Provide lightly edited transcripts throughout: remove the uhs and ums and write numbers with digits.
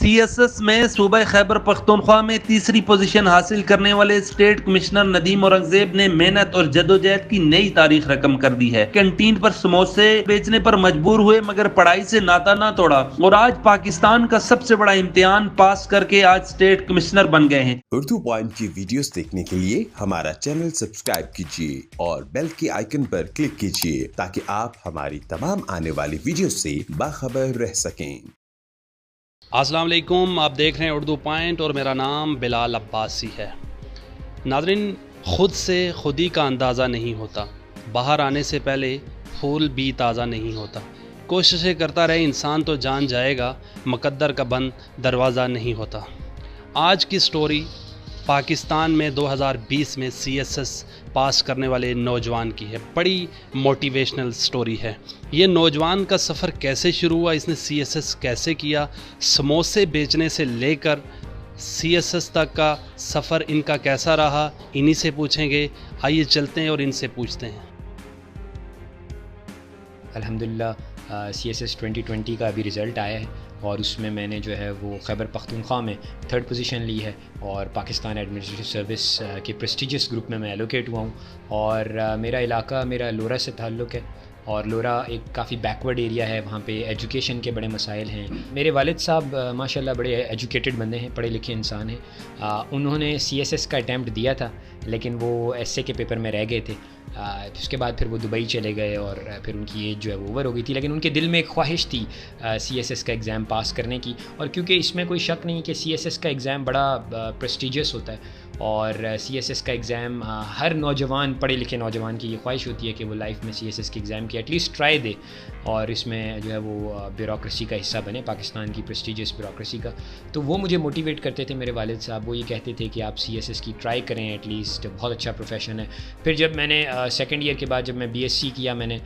CSS میں صوبہ خیبر پختونخوا میں تیسری پوزیشن حاصل کرنے والے اسٹیٹ کمشنر ندیم اورنگزیب نے محنت اور جدوجہد کی نئی تاریخ رقم کر دی ہے۔ کینٹین پر سموسے بیچنے پر مجبور ہوئے مگر پڑھائی سے ناتا نہ توڑا اور آج پاکستان کا سب سے بڑا امتحان پاس کر کے آج اسٹیٹ کمشنر بن گئے ہیں۔ اردو پوائنٹ کی ویڈیوز دیکھنے کے لیے ہمارا چینل سبسکرائب کیجیے اور بیل کے آئیکن پر کلک کیجیے تاکہ آپ ہماری تمام آنے والی ویڈیوز سے باخبر رہ سکیں۔ السلام علیکم، آپ دیکھ رہے ہیں اردو پوائنٹ اور میرا نام بلال عباسی ہے۔ ناظرین، خود سے خودی کا اندازہ نہیں ہوتا، باہر آنے سے پہلے پھول بھی تازہ نہیں ہوتا۔ کوششیں کرتا رہے انسان تو جان جائے گا، مقدر کا بند دروازہ نہیں ہوتا۔ آج کی سٹوری پاکستان میں 2020 میں CSS پاس کرنے والے نوجوان کی ہے۔ بڑی موٹیویشنل سٹوری ہے۔ یہ نوجوان کا سفر کیسے شروع ہوا، اس نے CSS کیسے کیا، سموسے بیچنے سے لے کر CSS تک کا سفر ان کا کیسا رہا، انہی سے پوچھیں گے۔ آئیے چلتے ہیں اور ان سے پوچھتے ہیں۔ الحمدللہ CSS 2020 کا ابھی رزلٹ آیا ہے اور اس میں نے جو ہے وہ خیبر پختونخوا میں 3rd پوزیشن لی ہے اور پاکستان ایڈمنسٹریٹو سروس کے پریسٹیجیس گروپ میں ایلوکیٹ ہوا ہوں۔ اور میرا علاقہ لورا سے تعلق ہے اور لورا ایک کافی بیکورڈ ایریا ہے، وہاں پہ ایجوکیشن کے بڑے مسائل ہیں۔ میرے والد صاحب ماشاءاللہ بڑے ایجوکیٹڈ بندے ہیں، پڑھے لکھے انسان ہیں۔ انہوں نے CSS کا اٹیمپٹ دیا تھا لیکن وہ ایسے کے پیپر میں رہ گئے تھے۔ اس کے بعد پھر وہ دبئی چلے گئے اور پھر ان کی ایج جو ہے وہ اوور ہو گئی تھی، لیکن ان کے دل میں ایک خواہش تھی CSS کا ایگزام پاس کرنے کی۔ اور کیونکہ اس میں کوئی شک نہیں کہ CSS کا ایگزام بڑا پریسٹیجیس ہوتا ہے اور CSS کا ایگزام ہر نوجوان، پڑھے لکھے نوجوان کی یہ خواہش ہوتی ہے کہ وہ لائف میں CSS کے ایگزام کی ایٹ لیسٹ ٹرائی دے اور اس میں جو ہے وہ بیوروکریسی کا حصہ بنے، پاکستان کی پریسٹیجیس بیوروکریسی کا۔ تو وہ مجھے موٹیویٹ کرتے تھے میرے والد صاحب، وہ یہ کہتے تھے کہ آپ CSS کی ٹرائی کریں، ایٹ لیسٹ بہت اچھا پروفیشن ہے۔ پھر جب میں نے سیکنڈ ایئر کے بعد جب میں BSc کیا میں نے،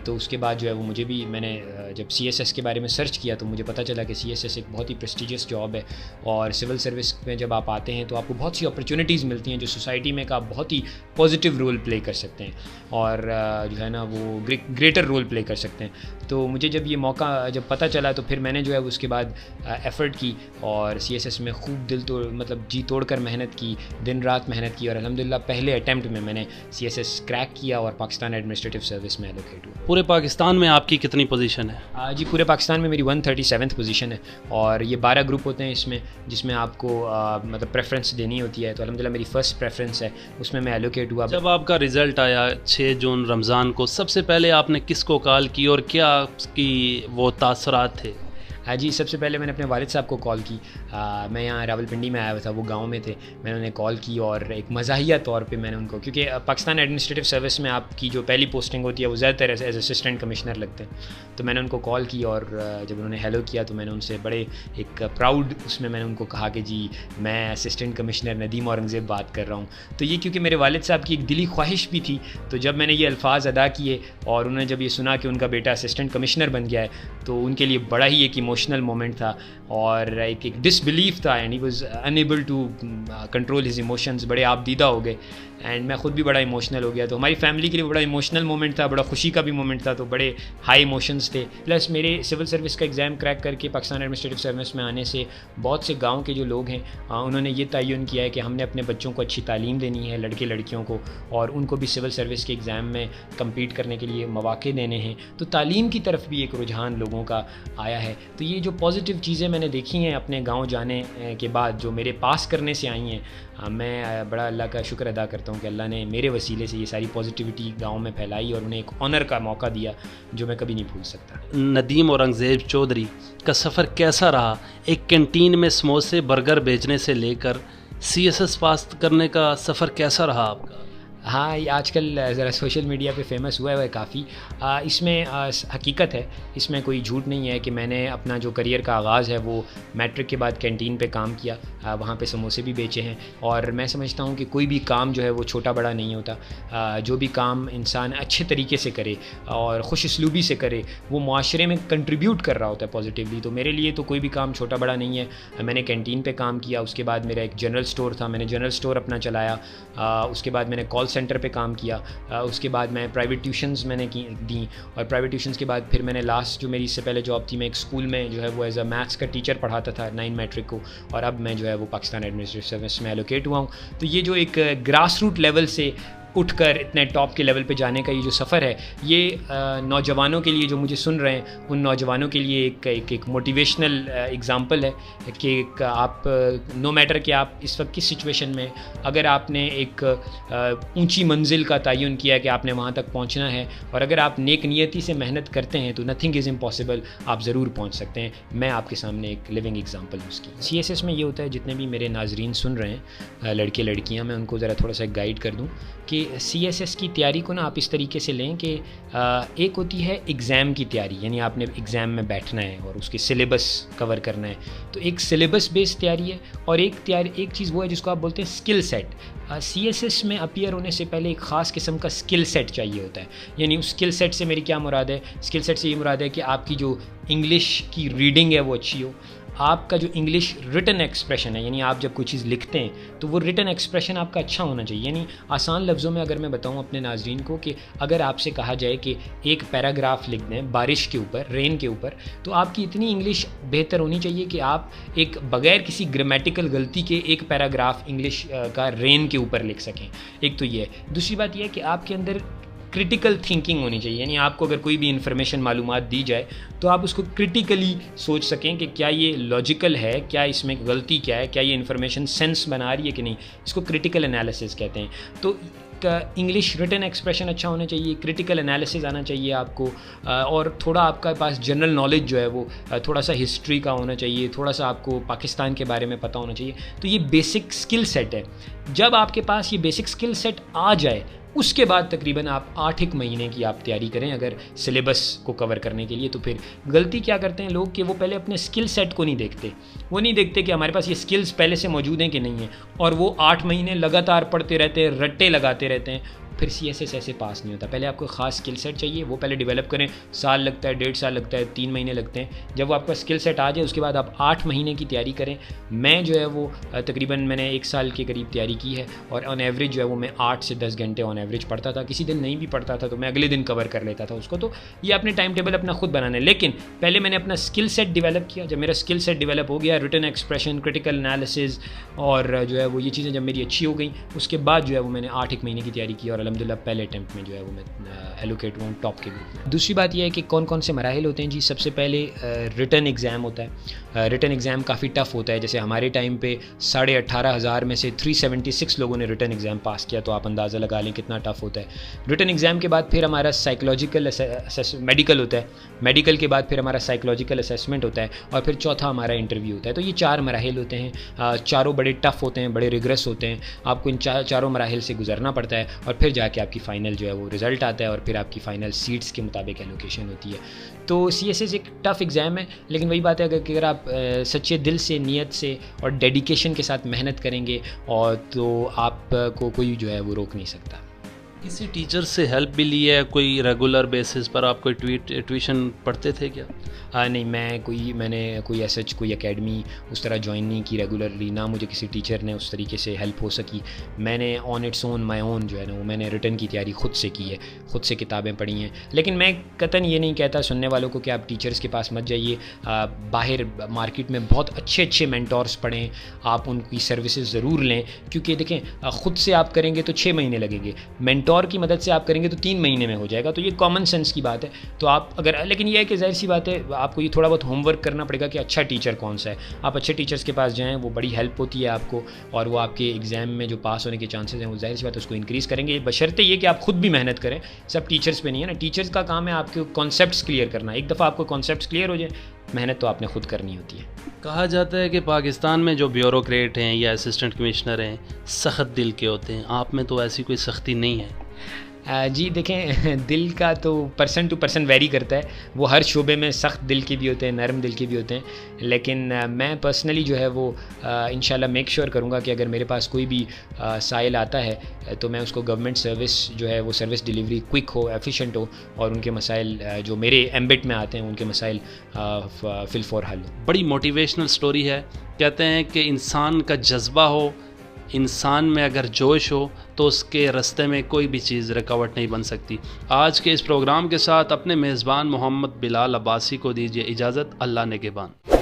تو اس کے بعد جو ہے وہ مجھے بھی، میں نے جب CSS کے بارے میں سرچ کیا تو مجھے پتہ چلا کہ CSS ایک بہت ہی پریسٹیجیس جاب ہے اور سول سروس میں جب آپ آتے ہیں تو آپ کو بہت سی اپرچونیٹیز ملتی ہیں جو سوسائٹی میں آپ بہت ہی پازیٹیو رول پلے کر سکتے ہیں اور جو ہے نا وہ گریٹر رول پلے کر سکتے ہیں۔ تو مجھے جب یہ موقع جب پتہ چلا تو پھر میں نے جو ہے اس کے بعد ایفرٹ کی اور CSS میں خوب جی توڑ کر محنت کی، دن رات محنت کی اور الحمدللہ پہلے اٹیمپٹ میں نے CSS کریک کیا اور پاکستان ایڈمنسٹریٹو سروس میں ایلوکیٹ ہوا۔ پورے پاکستان میں آپ کی کتنی پوزیشن ہے؟ جی پورے پاکستان میں میری 137th پوزیشن ہے اور یہ 12 گروپ ہوتے ہیں اس میں، جس میں آپ کو پریفرنس دینی ہوتی ہے۔ تو الحمدللہ میری فرسٹ پریفرنس ہے، اس میں ایلوکیٹ ہوا۔ جب آپ کا رزلٹ آیا 6 جون رمضان کو، سب سے پہلے آپ نے کس کو کال کی اور کیا اس کی وہ تاثرات تھے؟ جی سب سے پہلے میں نے اپنے والد صاحب کو کال کی۔ میں یہاں راولپنڈی میں آیا ہوا تھا، وہ گاؤں میں تھے۔ میں نے انہیں کال کی اور ایک مزاحیہ طور پہ میں نے ان کو، کیونکہ پاکستان ایڈمنسٹریٹو سروس میں آپ کی جو پہلی پوسٹنگ ہوتی ہے وہ زیادہ تر ایز اسسٹنٹ کمشنر لگتے ہیں، تو میں نے ان کو کال کی اور جب انہوں نے ہیلو کیا تو میں نے ان سے بڑے ایک پراؤڈ اس میں نے ان کو کہا کہ جی میں اسسٹنٹ کمشنر ندیم اورنگزیب بات کر رہا ہوں۔ تو یہ کیونکہ میرے والد صاحب کی ایک دلی خواہش بھی تھی، تو جب میں نے یہ الفاظ ادا کیے اور انہوں نے جب یہ سنا کہ ان کا بیٹا اسسٹنٹ کمشنر بن گیا ہے تو ان کے لیے بڑا ہی ایک ایموشنل مومنٹ تھا اور ایک ڈس بلیف تھا and he was unable to control his emotions, بڑے آپ دیدہ ہو گئے اینڈ میں خود بھی بڑا ایموشنل ہو گیا۔ تو ہماری فیملی کے لیے بڑا ایموشنل مومنٹ تھا، بڑا خوشی کا بھی مومنٹ تھا، تو بڑے ہائی ایموشنز تھے۔ پلس میرے سول سروس کا ایگزام کریک کر کے پاکستان ایڈمنسٹریٹو سروس میں آنے سے بہت سے گاؤں کے جو لوگ ہیں انہوں نے یہ تعین کیا ہے کہ ہم نے اپنے بچوں کو اچھی تعلیم دینی ہے، لڑکے لڑکیوں کو، اور ان کو بھی سول سروس کے ایگزام میں کمپیٹ کرنے کے لیے مواقع دینے ہیں۔ تو تعلیم کی طرف بھی ایک رجحان لوگوں کا آیا ہے۔ تو یہ جو پازیٹیو چیزیں میں نے دیکھی ہیں اپنے گاؤں جانے کے بعد، جو میرے پاس کرنے سے آئی ہیں، میں بڑا اللہ کا شکر ادا کرتا ہوں کہ اللہ نے میرے وسیلے سے یہ ساری پازیٹیوٹی گاؤں میں پھیلائی اور انہیں ایک آنر کا موقع دیا جو میں کبھی نہیں بھول سکتا۔ ندیم اورنگزیب چودھری کا سفر کیسا رہا؟ ایک کینٹین میں سموسے برگر بیچنے سے لے کر CSS پاس کرنے کا سفر کیسا رہا آپ کا؟ ہاں، یہ آج کل ذرا سوشل میڈیا پہ فیمس ہوا ہے کافی۔ اس میں حقیقت ہے، اس میں کوئی جھوٹ نہیں ہے کہ میں نے اپنا جو کریئر کا آغاز ہے وہ میٹرک کے بعد کینٹین پہ کام کیا، وہاں پہ سموسے بھی بیچے ہیں اور میں سمجھتا ہوں کہ کوئی بھی کام جو ہے وہ چھوٹا بڑا نہیں ہوتا۔ جو بھی کام انسان اچھے طریقے سے کرے اور خوش اسلوبی سے کرے وہ معاشرے میں کنٹریبیوٹ کر رہا ہوتا ہے پازیٹیولی۔ تو میرے لیے تو کوئی بھی کام چھوٹا بڑا نہیں ہے۔ میں نے کینٹین پہ کام کیا، اس کے بعد میرا ایک جنرل اسٹور تھا، میں نے جنرل اسٹور اپنا چلایا، اس کے بعد میں نے کال سینٹر پہ کام کیا. اس کے بعد میں پرائیویٹ ٹیوشنز میں نے دیں, اور پرائیویٹ ٹیوشنز کے بعد پھر میں نے لاسٹ جو میری اس سے پہلے جاب تھی, میں ایک اسکول میں جو ہے وہ ایز اے میتھس کا ٹیچر پڑھاتا تھا 9 میٹرک کو, اور اب میں جو ہے وہ پاکستان ایڈمنسٹریٹو سروس میں ایلوکیٹ ہوا ہوں. تو یہ جو ایک گراس روٹ لیول سے اٹھ کر اتنے ٹاپ کے لیول پہ جانے کا یہ جو سفر ہے, یہ نوجوانوں کے لیے جو مجھے سن رہے ہیں ان نوجوانوں کے لیے ایک موٹیویشنل ایگزامپل ہے کہ آپ نو میٹر کہ آپ اس وقت کس سچویشن میں, اگر آپ نے ایک اونچی منزل کا تعین کیا کہ آپ نے وہاں تک پہنچنا ہے, اور اگر آپ نیک نیتی سے محنت کرتے ہیں تو نتھنگ از امپاسبل, آپ ضرور پہنچ سکتے ہیں. میں آپ کے سامنے ایک لیونگ ایگزامپل ہوں اس کی. CSS میں یہ ہوتا ہے, جتنے بھی میرے ناظرین سن رہے ہیں لڑکے لڑکیاں, میں ان کو ذرا تھوڑا سا گائیڈ کر دوں کہ CSS کی تیاری کو نا آپ اس طریقے سے لیں کہ ایک ہوتی ہے ایگزام کی تیاری, یعنی آپ نے ایگزام میں بیٹھنا ہے اور اس کے سلیبس کور کرنا ہے, تو ایک سلیبس بیسڈ تیاری ہے. اور ایک چیز وہ ہے جس کو آپ بولتے ہیں اسکل سیٹ. CSS میں اپیئر ہونے سے پہلے ایک خاص قسم کا اسکل سیٹ چاہیے ہوتا ہے. یعنی اس اسکل سیٹ سے میری کیا مراد ہے؟ اسکل سیٹ سے یہ مراد ہے کہ آپ کی جو انگلش کی ریڈنگ ہے وہ اچھی ہو, آپ کا جو انگلش ریٹن ایکسپریشن ہے, یعنی آپ جب کوئی چیز لکھتے ہیں تو وہ ریٹن ایکسپریشن آپ کا اچھا ہونا چاہیے. یعنی آسان لفظوں میں اگر میں بتاؤں اپنے ناظرین کو کہ اگر آپ سے کہا جائے کہ ایک پیراگراف لکھ دیں بارش کے اوپر, رین کے اوپر, تو آپ کی اتنی انگلش بہتر ہونی چاہیے کہ آپ ایک بغیر کسی گرامیٹیکل غلطی کے ایک پیراگراف انگلش کا رین کے اوپر لکھ سکیں. ایک تو یہ ہے. دوسری بات یہ ہے کہ آپ کے اندر کرٹیکل تھنکنگ ہونی چاہیے, یعنی آپ کو اگر کوئی بھی انفارمیشن معلومات دی جائے تو آپ اس کو کرٹیکلی سوچ سکیں کہ کیا یہ لاجیکل ہے, کیا اس میں غلطی کیا ہے, کیا یہ انفارمیشن سینس بنا رہی ہے کہ نہیں. اس کو کرٹیکل انالیسس کہتے ہیں. تو انگلش ریٹن ایکسپریشن اچھا ہونا چاہیے, کرٹیکل انالیسز آنا چاہیے آپ کو, اور تھوڑا آپ کا پاس جنرل نالج جو ہے وہ تھوڑا سا ہسٹری کا ہونا چاہیے, تھوڑا سا آپ کو پاکستان کے بارے میں پتہ ہونا چاہیے. تو یہ بیسک اسکل سیٹ ہے. جب آپ کے پاس یہ بیسک اسکل سیٹ آ جائے اس کے بعد تقریباً آپ 8 مہینے کی آپ تیاری کریں اگر سلیبس کو کور کرنے کے لیے. تو پھر غلطی کیا کرتے ہیں لوگ کہ وہ پہلے اپنے اسکل سیٹ کو نہیں دیکھتے, وہ نہیں دیکھتے کہ ہمارے پاس یہ اسکلز پہلے سے موجود ہیں کہ نہیں ہیں, اور وہ 8 مہینے لگاتار پڑھتے رہتے ہیں, رٹے لگاتے رہتے ہیں. پھر CSS ایسے پاس نہیں ہوتا. پہلے آپ کو خاص اسکل سیٹ چاہیے, وہ پہلے ڈیولپ کریں. سال لگتا ہے, 1.5 سال لگتا ہے, 3 مہینے لگتے ہیں. جب وہ آپ کا اسکل سیٹ آ جائے اس کے بعد آپ 8 مہینے کی تیاری کریں. میں جو ہے وہ تقریباً میں نے 1 سال کے قریب تیاری کی ہے, اور آن ایوریج جو ہے وہ میں 8 سے 10 گھنٹے آن ایوریج پڑھتا تھا. کسی دن نہیں بھی پڑھتا تھا تو میں اگلے دن کور کر لیتا تھا اس کو. تو یہ اپنے ٹائم ٹیبل اپنا خود بنانا ہے, لیکن پہلے میں نے اپنا اسکل سیٹ ڈیولپ کیا. جب میرا اسکل سیٹ ڈیولپ ہو گیا, ریٹن ایکسپریشن, کرٹیکل انالیسز اور جو ہے وہ یہ چیزیں جب میری اچھی ہو گئیں, اس کے بعد جو ہے وہ میں نے 8 مہینے کی تیاری کی, اور الحمدللہ پہلے اٹیمپٹ میں جو ہے وہ میں ایلوکیٹ ہوں ٹاپ کے گروپ میں. دوسری بات یہ ہے کہ کون کون سے مراحل ہوتے ہیں جی. سب سے پہلے ریٹن ایگزام ہوتا ہے. ریٹن ایگزام کافی ٹف ہوتا ہے. جیسے ہمارے ٹائم پہ 18,500 میں سے 376 لوگوں نے ریٹن ایگزام پاس کیا, تو آپ اندازہ لگا لیں کتنا ٹف ہوتا ہے. ریٹن ایگزام کے بعد پھر ہمارا سائیکولوجیکل میڈیکل ہوتا ہے. میڈیکل کے بعد پھر ہمارا سائیکولوجیکل اسیسمنٹ ہوتا ہے, اور پھر چوتھا ہمارا انٹرویو ہوتا ہے. تو یہ 4 مراحل ہوتے ہیں. چاروں بڑے ٹف ہوتے ہیں, بڑے ریگریس ہوتے ہیں. آپ کو ان چاروں مراحل سے گزرنا پڑتا ہے, اور پھر جا کے آپ کی فائنل جو ہے وہ رزلٹ آتا ہے, اور پھر آپ کی فائنل سیٹس کے مطابق ایلوکیشن ہوتی ہے. تو CSS ایک ٹف ایگزام ہے, لیکن وہی بات ہے کہ اگر آپ سچے دل سے, نیت سے اور ڈیڈیکیشن کے ساتھ محنت کریں گے اور تو آپ کو کوئی جو ہے وہ روک نہیں سکتا. کسی ٹیچر سے ہیلپ بھی لی ہے کوئی ریگولر بیسس پر؟ آپ کوئی ٹیوشن پڑھتے تھے کیا؟ نہیں, میں نے کوئی ایسا کوئی اکیڈمی اس طرح جوائن نہیں کی ریگولرلی, نہ مجھے کسی ٹیچر نے اس طریقے سے ہیلپ ہو سکی. میں نے آن اٹس اون مائی اون جو ہے نا وہ میں نے ریٹن کی تیاری خود سے کی ہے, خود سے کتابیں پڑھی ہیں. لیکن میں قطعاً یہ نہیں کہتا سننے والوں کو کہ آپ ٹیچرس کے پاس مت جائیے. باہر مارکیٹ میں بہت اچھے مینٹورس پڑھیں, آپ ان کی سروسز ضرور لیں, کیونکہ دیکھیں خود سے آپ کریں گے تو 6 مہینے لگیں گے, مینٹور کی مدد سے آپ کریں گے تو 3 مہینے میں ہو جائے گا. تو یہ کامن سینس کی بات ہے. تو آپ اگر, لیکن یہ ہے کہ ظاہر سی بات ہے آپ کو یہ تھوڑا بہت ہوم ورک کرنا پڑے گا کہ اچھا ٹیچر کون سا ہے. آپ اچھے ٹیچرس کے پاس جائیں, وہ بڑی ہیلپ ہوتی ہے آپ کو, اور وہ آپ کے ایگزام میں جو پاس ہونے کے چانسز ہیں وہ ظاہر سی بات ہے اس کو انکریز کریں گے, بشرطے یہ کہ آپ خود بھی محنت کریں. سب ٹیچرس پہ نہیں ہے نا, ٹیچرس کا کام ہے آپ کے کانسیپٹس کلیئر کرنا. ایک دفعہ آپ کو کانسیپٹس کلیئر ہو جائیں, محنت تو آپ نے خود کرنی ہوتی ہے. کہا جاتا ہے کہ پاکستان میں جو بیوروکریٹ ہیں یا اسسٹنٹ کمشنر ہیں سخت دل کے ہوتے ہیں, آپ میں تو ایسی کوئی سختی نہیں ہے؟ جی دیکھیں, دل کا تو پرسن ٹو پرسن ویری کرتا ہے. وہ ہر شعبے میں سخت دل کے بھی ہوتے ہیں, نرم دل کے بھی ہوتے ہیں. لیکن میں پرسنلی جو ہے وہ انشاءاللہ میک شیور کروں گا کہ اگر میرے پاس کوئی بھی سائل آتا ہے تو میں اس کو گورنمنٹ سروس جو ہے وہ سروس ڈیلیوری کوئک ہو, ایفیشینٹ ہو, اور ان کے مسائل جو میرے ایمبٹ میں آتے ہیں ان کے مسائل فل فور حل ہو. بڑی موٹیویشنل سٹوری ہے. کہتے ہیں کہ انسان کا جذبہ ہو انسان میں اگر جوش ہو تو اس کے راستے میں کوئی بھی چیز رکاوٹ نہیں بن سکتی۔ آج کے اس پروگرام کے ساتھ اپنے میزبان محمد بلال عباسی کو دیجیے اجازت۔ اللہ نگہبان۔